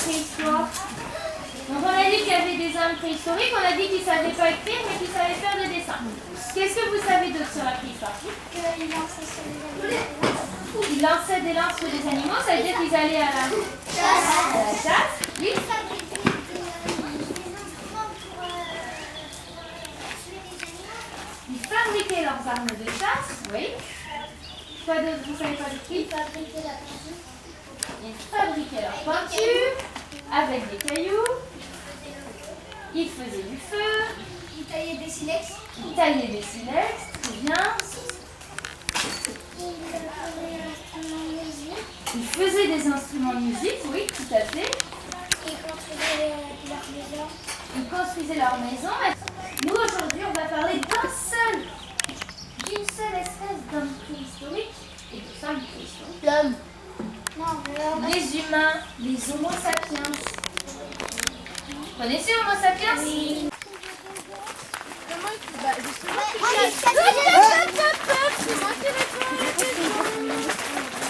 préhistoire. Donc on a dit qu'il y avait des hommes préhistoriques, on a dit qu'ils ne savaient pas écrire, mais qu'ils savaient faire le dessin. Qu'est-ce que vous savez d'autre sur la préhistoire? Ils lançaient des lances sur des animaux, ça veut dire qu'ils allaient à la chasse. Oui. Ils fabriquaient leurs armes de chasse, oui. Quoi d'autre? Vous ne savez pas d'écrire? Ils fabriquaient leur peinture avec des cailloux. Ils faisaient du feu. Ils taillaient des silex. Très bien. Ils faisaient des instruments de musique, oui, tout à fait. Ils construisaient leur maison. Nous, aujourd'hui, on va parler d'une seule espèce d'homme préhistorique et de femme préhistorique. L'homme. Les humains, les Homo sapiens. Vous connaissez Homo sapiens? Oui.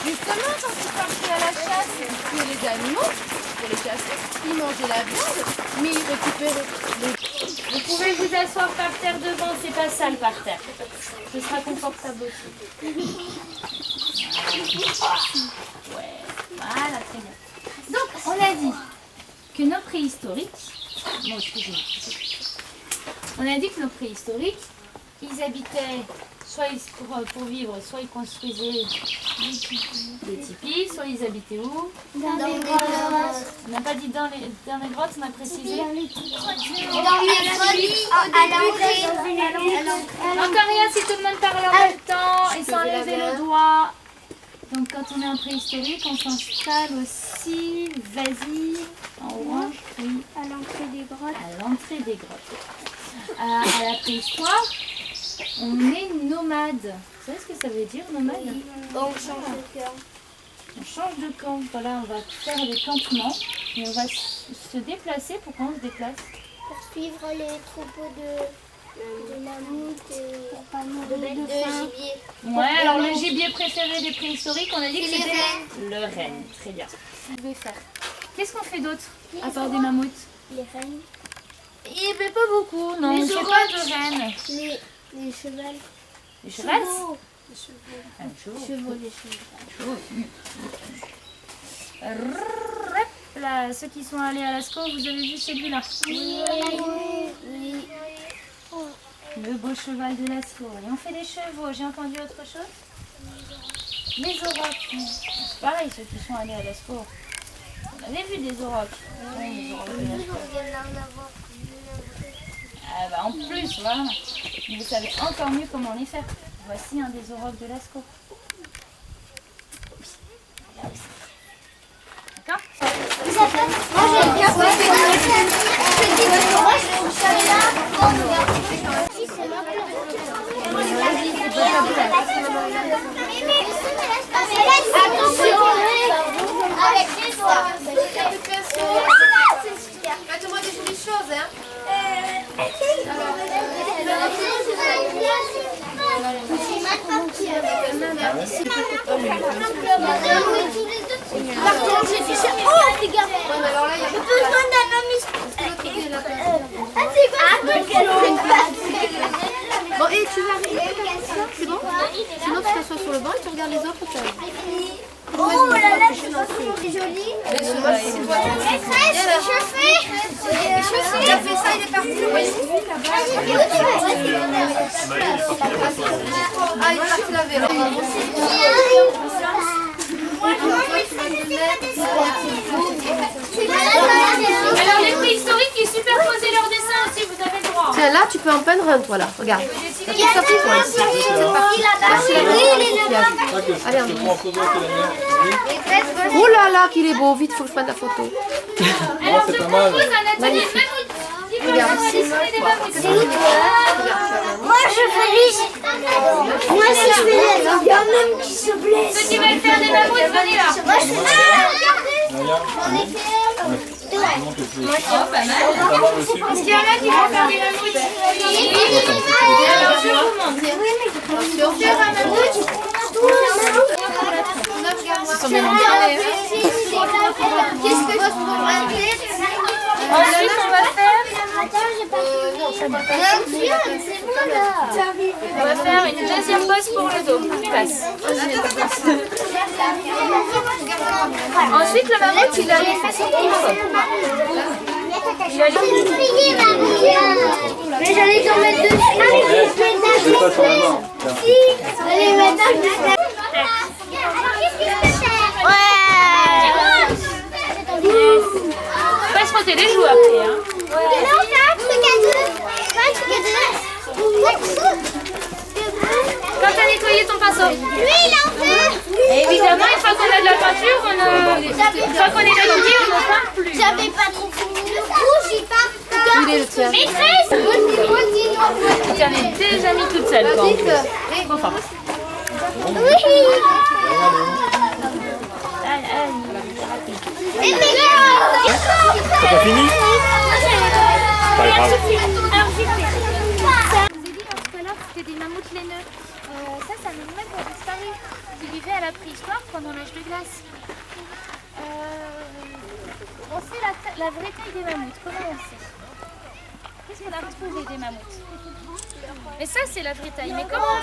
Justement, quand ils partaient à la chasse, ils tuaient les animaux pour les chasser, ils mangeaient la viande, mais ils récupéraient Vous pouvez vous asseoir par terre devant, c'est pas sale par terre. Ce sera confortable aussi. Ouais, voilà, très bien. Donc, on a dit que nos préhistoriques, on a dit que nos préhistoriques, ils habitaient, soit pour vivre, soit ils construisaient des tipis, soit ils habitaient où? Dans les grottes. On n'a pas dit dans les grottes, on a précisé. Dans les grottes, à l'entrée. Encore rien si tout le monde parle en même temps et sans lever le doigt. Donc quand on est en préhistorique, on s'installe aussi, vas-y, en orange, oui. À l'entrée des grottes. À l'entrée des grottes. À la préhistoire, on est nomade. Vous savez ce que ça veut dire, nomade? On change de cœur. On change de camp. Voilà, on va faire des campements et on va se déplacer. Pourquoi on se déplace? Pour suivre les troupeaux de mammouths et de gibier. Ouais, alors le gibier préféré des préhistoriques, on a dit que c'était le renne. Très bien. Vous pouvez faire. Qu'est-ce qu'on fait d'autre à part des mammouths? Les rennes. Eh ben pas beaucoup, non. On ne fait pas de rennes. Les chevals. Les chevals? Les chevaux. Hop là, ceux qui sont allés à Lascaux, vous avez vu celui-là? Oui. Le beau cheval de Lascaux. Et on fait des chevaux. J'ai entendu autre chose? Les aurochs. C'est pareil, ceux qui sont allés à Lascaux. On avait vu des aurochs. Oui, les aurochs de Lascaux. Ah bah en plus, voilà. Vous savez encore mieux comment les faire. Voici un des aurochs de Lascaux. D'accord? Moi j'ai une carte. Avec les doigts. Tu vois des choses, hein? Bon, et tu vas arriver c'est bon? Sinon tu t'assois sur le banc et tu regardes les autres. Oh là là, c'est joli. Maîtresse, je fais. Il a fait ça, il est parti. Ah, il est parti laver. Alors les préhistoriques qui superposaient leurs dessins aussi, vous avez le droit. Tiens, là tu peux en peindre un, toi là. Regarde. T'as tout sorti, toi. Allez, oh là là, qu'il est beau. Vite, faut que je prenne la photo. Alors je propose un atelier mammouth. Regarde. Moi je fais Moi si je fais il y a même qui se blesse. Ceux qui veulent faire des mammouths, venez là. Moi je fais J'en ai fait Oh, pas mal. Est-ce qu'il y en a qui vont faire des mammouths? Oui. Alors je vous montre. Faire un mammouth. Ils sont bien entraînés. Qu'est-ce que je peux Ensuite, on va faire... On va faire une deuxième pose pour le dos. Passe. Ensuite, le mammouth, il a les fesses au tronc. Il a mais j'allais t'en mettre dessus. Si, allez, maintenant, Pas se frotter les joues après. Hein. Quand tu as nettoyé ton pinceau. Et évidemment, une fois qu'on a de la peinture, une fois qu'on est habillé, on ne peint plus. j'avais pas trop fini le coup, j'ai pas. Il est le tien. Maîtresse, Tu en es déjà mis toute seule. Quoi, en plus. Trop fort. T'as pas fini? Pas grave. Je vous ai dit tout à l'heure que c'était des mammouths laineux. Ça, c'est un animal qui a disparu, qui vivait à la préhistoire pendant l'âge de glace. On sait la vraie taille des mammouths. Comment on sait? Qu'est-ce qu'on a retrouvé des mammouths? Mais ça, c'est la vraie taille. Mais comment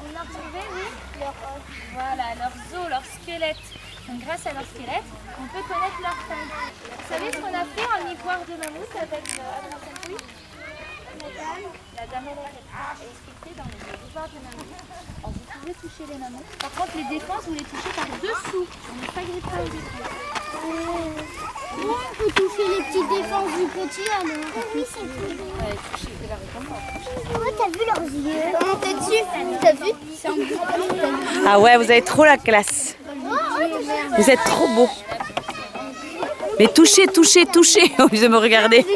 on a retrouvé, oui, voilà, leurs os, leurs squelettes. Donc grâce à leur squelette, on peut connaître leur taille. Vous savez ce qu'on a fait en ivoire de mammouth avec Adrien Saint-Louis? La dame est expliquée dans les ivoires de mammouth. Alors, vous pouvez toucher les mammouths. Par contre, les défenses, vous les touchez par dessous. On ne s'agrippe pas aux épaules. on peut toucher les petites défenses du petit alors. Oui, c'est cool. Ouais, toucher, c'est la récompense. Oh, t'as vu leurs yeux? On t'es dessus, t'as vu? C'est un bout. Ah ouais, vous avez trop la classe. Vous êtes trop beau. Mais touchez, touchez, touchez, au lieu de me regarder.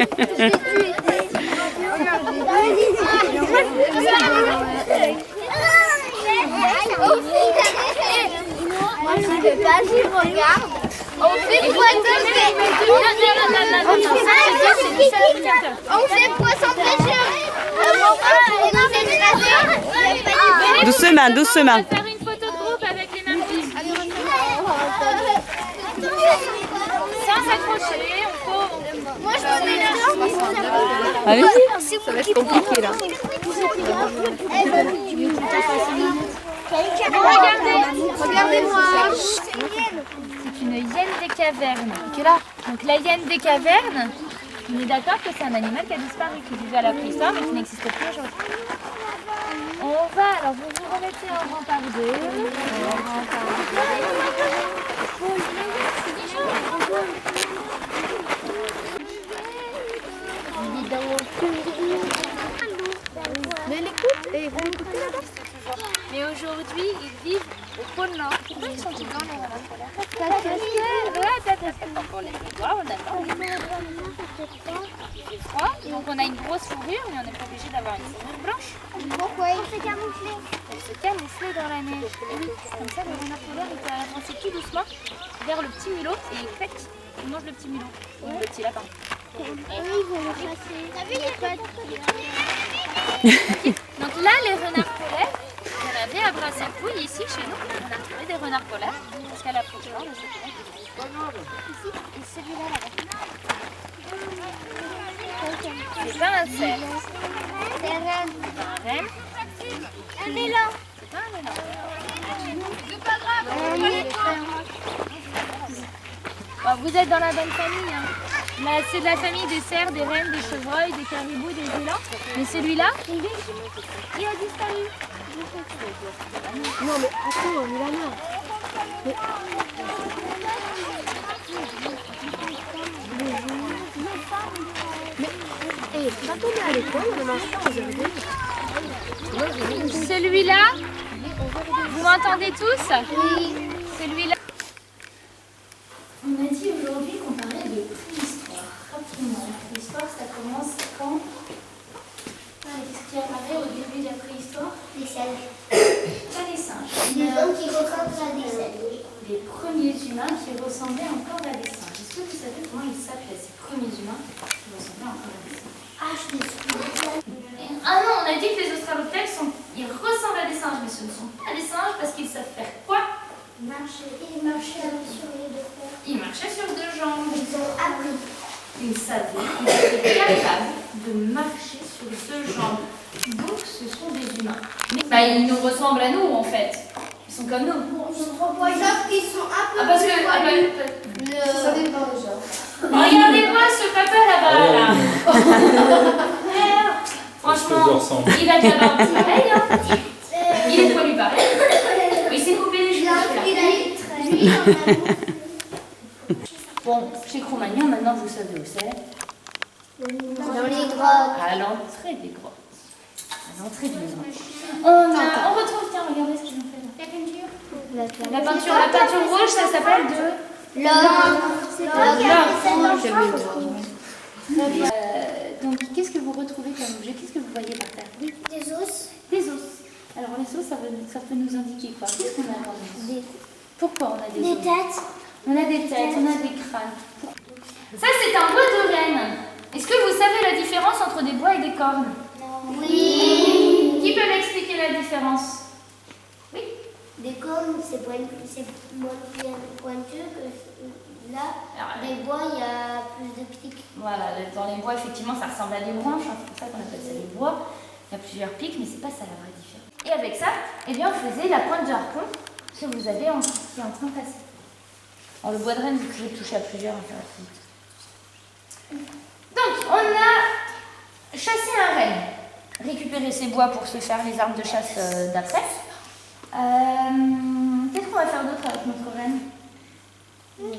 Moi je ne vais pas, je regarde. On fait poisson on fait poisson pêcheur. Doucement, doucement. On va faire une photo de groupe avec les mammouths. Sans s'accrocher, on peut... Moi je me mets là. Allez-y. Ça va être compliqué là. Regardez-moi. C'est une hyène des cavernes. Donc la hyène des cavernes, on est d'accord que c'est un animal qui a disparu, qui vivait à la préhistoire mais qui n'existe plus aujourd'hui. On va, alors vous vous remettez en rang par deux. Mais l'écoute, et vous l'écoutez là-bas? Mais aujourd'hui, ils vivent au pôle Nord. Pourquoi ils sont tous dans les renards polaires? Parce que on les doigts, on attend. Il fait froid, donc on a une grosse fourrure, mais on n'est pas obligé d'avoir une fourrure blanche. Pourquoi il s'est camouflé? Elle se camoufler dans la neige. Et oui, comme ça, le renard polaire il peut avancer tout doucement vers le petit mulot et clac, il mange le petit mulot, ou le petit lapin. Oui, ils vont le chasser. T'as vu, il n'y a pas de... Donc là, les renards polaires, il y en avait à Brassailles ici chez nous. On a trouvé des renards polaires parce qu'à la préhistoire, on sait pas. Ici, et celui-là là-bas. C'est pas un cerf. C'est un renne. Un renne. Un élan. C'est pas un élan. Bon, vous êtes dans la bonne famille. Hein. Là, c'est de la famille des cerfs, des rennes, des chevreuils, des caribous, des élans. Mais celui-là, il a disparu. Non mais attends, on est là. Mais quand on est à l'école, on ne mange pas aux heures. Celui-là, vous m'entendez tous? Oui. Celui-là. On a dit aujourd'hui qu'on parlait de préhistoire. Rapidement, la préhistoire, ça commence quand? Qu'est-ce qui apparaît au début de la préhistoire? Les singes. Pas les singes. Les hommes qui ressemblent à des singes. Les premiers humains qui ressemblaient encore à des singes. Est-ce que vous savez comment ils s'appelaient, ces premiers humains qui ressemblaient encore à des singes? Ah, je me souviens. Ah non, on a dit que les australopithèques ils ressemblent à des singes, mais ce ne sont pas des singes parce qu'ils savent faire quoi? Ils marchaient sur les deux paires. Il marchait sur deux jambes. Ils ont appris. Il savait qu'il était capable de marcher sur deux jambes. Donc ce sont des humains. Bah, ils nous ressemblent à nous en fait. Ils sont comme nous. Sauf qu'ils sont un peu Parce que... Ça dépend déjà. Regardez-moi ce papa là-bas là. Franchement, il a déjà l'air pareil. Hein. Il est poilu pareil. Il s'est coupé les cheveux. Bon, chez Cro-Magnon, maintenant vous savez où c'est. Dans les grottes. À l'entrée des grottes. À l'entrée du maison. On retrouve, tiens, regardez ce qu'ils ont fait là. La peinture rouge, ça s'appelle de L'homme. donc, qu'est-ce que vous retrouvez comme objet? Qu'est-ce que vous voyez par terre? Oui. Des os. Des os. Alors, les os, ça peut nous indiquer quoi? Qu'est-ce qu'on a dans les os? Pourquoi on a des os? Des têtes. On a des têtes, on a des crânes. Ça, c'est un bois de renne. Est-ce que vous savez la différence entre des bois et des cornes? Oui. Qui peut m'expliquer la différence? Oui. Des cornes, c'est moins pointueux que là. Des bois, il y a plus de pics. Voilà, dans les bois, effectivement, ça ressemble à des branches. Hein, c'est pour ça qu'on appelle ça des bois. Il y a plusieurs pics, mais c'est pas ça la vraie différence. Et avec ça, eh bien, on faisait la pointe de harpon que vous avez qui est en train de passer. Alors, le bois de renne, vous pouvez toucher à plusieurs. Donc, on a chassé un renne, récupéré ses bois pour se faire les armes de chasse d'après. Qu'est-ce qu'on va faire d'autre avec notre renne? Elle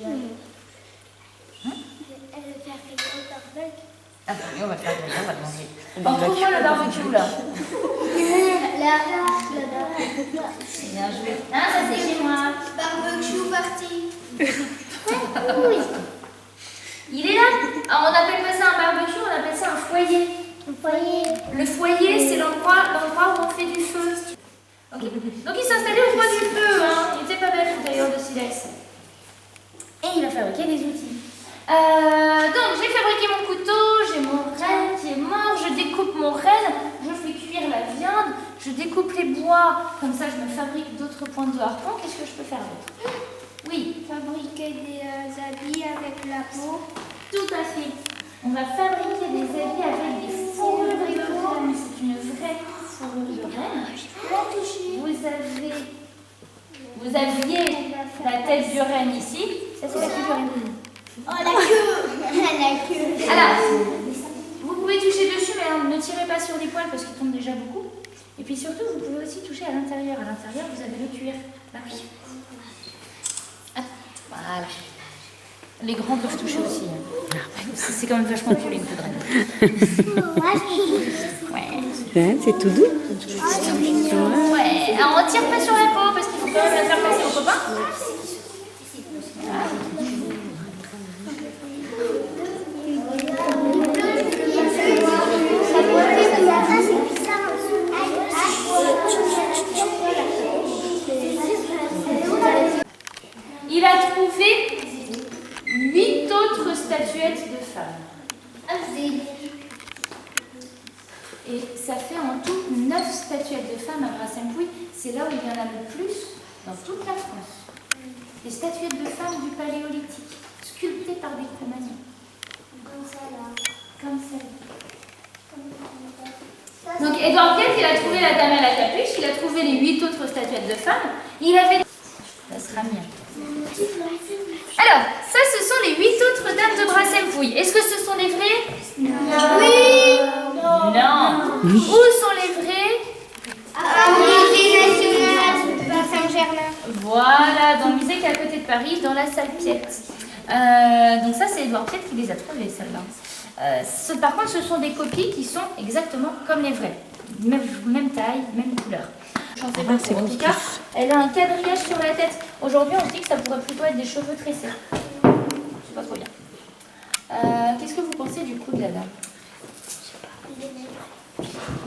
veut faire quelque chose avec. Ah bah oui, on va faire griller, on va le manger. Trouve-moi le barbecue là. C'est bien joué. Ah, ça c'est chez moi. Barbecue parti. Il est là. Alors, on n'appelle pas ça un barbecue, on appelle ça un foyer. Le foyer, c'est l'endroit où on fait du feu. Okay. Donc il s'installait au coin du feu. Hein. Il était pas belle d'ailleurs de silex. Et il a fabriqué des outils. Donc j'ai fabriqué mon couteau, j'ai mon renne qui est mort, je découpe mon renne, je fais cuire la viande, je découpe les bois, comme ça je me fabrique d'autres pointes de harpon. Qu'est-ce que je peux faire d'autre? Oui. Fabriquer des habits avec la peau. Tout à fait. On va fabriquer des habits avec des fourrures de renne. C'est une vraie fourrure de renne. Vous aviez la tête du renne ici. Ça c'est la tête du renne. Oh la queue. La queue. Alors, vous pouvez toucher dessus, mais ne tirez pas sur les poils parce qu'ils tombent déjà beaucoup. Et puis surtout, vous pouvez aussi toucher à l'intérieur. À l'intérieur, vous avez le cuir. Là, oui. Voilà. Les grands peuvent toucher aussi. Hein. C'est quand même vachement cool une poudre. Ouais, c'est tout doux. Ouais. Alors on tire pas sur la peau parce qu'il faut quand même la faire passer aux copains. Il a trouvé 8 autres statuettes de femmes. Et ça fait en tout 9 statuettes de femmes à Brasempouy. C'est là où il y en a le plus dans toute la France. Des statuettes de femmes du Paléolithique, sculptées par des Cro-Magnons. Comme ça là. Comme celle-là. Donc Édouard Piaf, il a trouvé la dame à la capuche, il a trouvé les 8 autres statuettes de femmes. Il avait... Ça sera mieux. Alors, ça, ce sont les 8 autres dames de Brasempouy. Est-ce que ce sont les vraies? Oui. Non. Où sont les vraies? Au musée national de Saint-Germain. Voilà, dans le musée qui est à côté de Paris, dans la salle Piette. Donc ça, c'est Édouard Piette qui les a trouvées, celles-là. Par contre, ce sont des copies qui sont exactement comme les vraies. Même taille, même couleur. En tout cas, elle a un quadrillage sur la tête. Aujourd'hui, on se dit que ça pourrait plutôt être des cheveux tressés. C'est pas trop bien. Qu'est-ce que vous pensez du cou de la dame?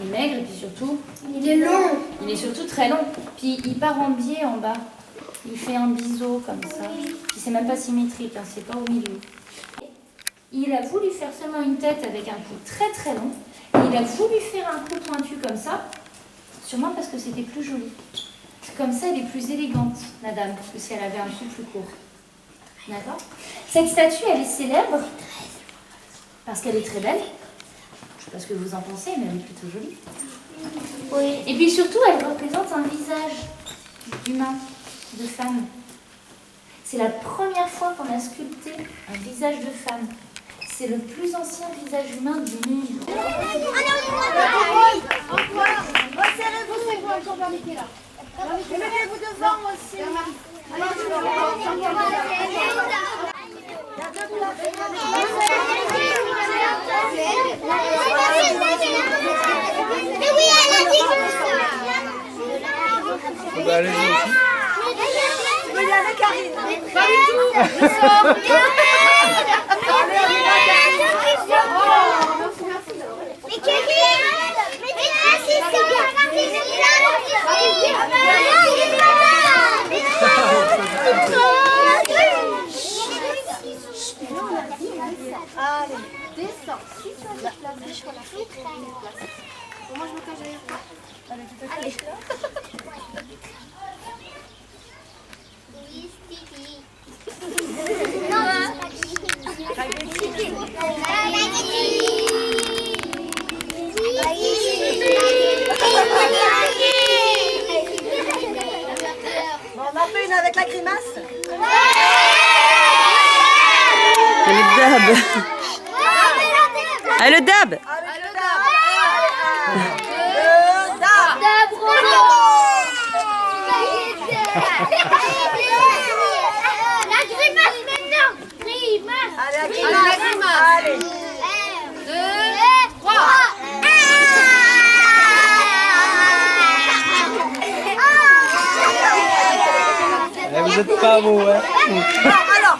Il est maigre et puis surtout... Il est long. Il est surtout très long. Puis il part en biais en bas. Il fait un biseau comme ça. Puis c'est même pas symétrique, hein, c'est pas au milieu. Il a voulu faire seulement une tête avec un cou très très long. Et il a voulu faire un cou pointu comme ça. Sûrement parce que c'était plus joli. Parce Comme ça, elle est plus élégante, la dame, que si elle avait un cou plus court. D'accord? Cette statue, elle est célèbre parce qu'elle est très belle. Je ne sais pas ce que vous en pensez, mais elle est plutôt jolie. Oui. Et puis surtout, elle représente un visage humain, de femme. C'est la première fois qu'on a sculpté un visage de femme. C'est le plus ancien visage humain du monde. Resserrez-vous, c'est quoi encore Vermiquet là. Et mettez-vous devant aussi. Mais oui, elle a dit que ça. Bah, allez-y aussi. Il est avec Karine. Allez, descends. Moi, je me cache derrière toi. Allez, tu fais quoi? Oui, Stevie. Bon, on en fait une avec la grimace. Et le dab. Ah, le dab. Avec le dab. La grimace maintenant. Grimace. Allez, la Grimace. grimace. Allez. 1, 2, 3. Vous êtes pas beau, hein? Alors,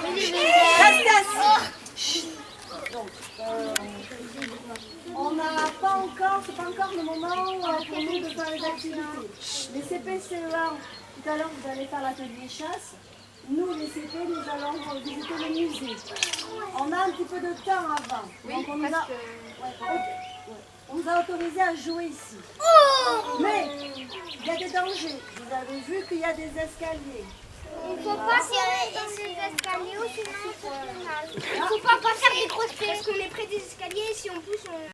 restez assis. Donc, on n'a pas encore, c'est pas encore le moment pour nous de faire les activités. Les CP, CE1, tout à l'heure vous allez faire l'atelier chasse. Nous, les CP, nous allons visiter le musée. On a un petit peu de temps avant. Donc on nous a autorisé à jouer ici. Mais il y a des dangers. Vous avez vu qu'il y a des escaliers. Il ne faut pas tirer les escaliers ou sinon on se fait mal. Il ne faut pas passer des grosses pièces. Parce qu'on est près des escaliers et si on pousse, on...